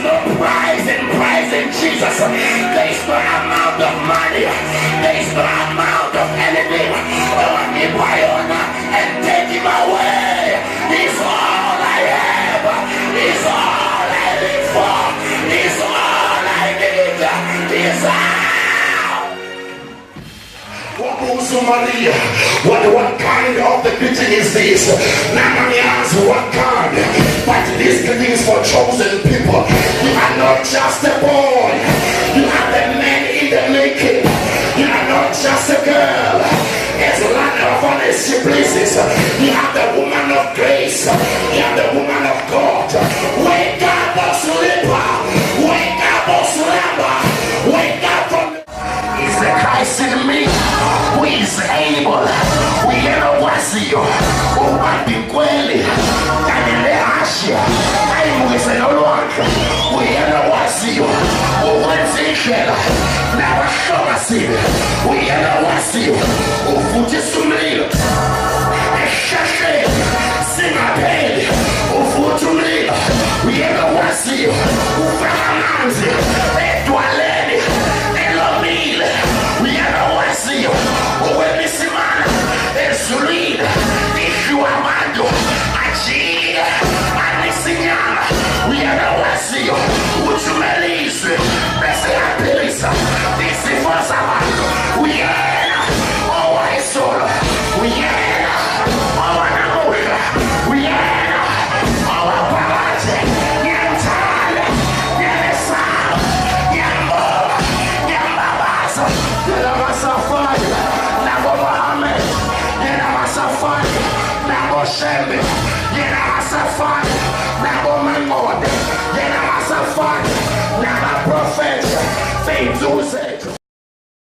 no price in praising Jesus. There is no amount of money. There is no amount of anything. Only by honor and take him away. He's all I have. He's all I live for. He's all I need. He's all. Maria, what kind of the greeting is this? Naaman asks, what kind? But this greeting is for chosen people. You are not just a boy. You are the man in the making. You are not just a girl. As a land of honesty places, you are the woman of grace. You are the woman of God. Wake up, O sleeper. Wake up, O slumber. Wake up from is the Christ in me who is able. We are wasio. Uwambi kweli. Kanile ashia. Aimuise nolonga. We are wasio. Uwenzishela. Nabashoma sibe. We are wasio. Ufuti sumlilo. Eshashe. Singapeli. Ufutumlilo. We are wasio. Ufahamanzi. Edwaleni. We are the Wasio, Uwemisimana, Esulina, Ishuamando, Achida, Anisinyana. We are the Wasio, Uchumelise, Bessia Pelisa, Isifosama. We are our Isola. We are our Namusha. We are our Palate. Yantale, Yanesa, Yambo, Yambabasa. Safari, Nabo Mohammed, Yena Safari, Nabo Shembe, Yena Safari, Nabo Memode, Yena Safari, Nabo Prophet, Faith to say.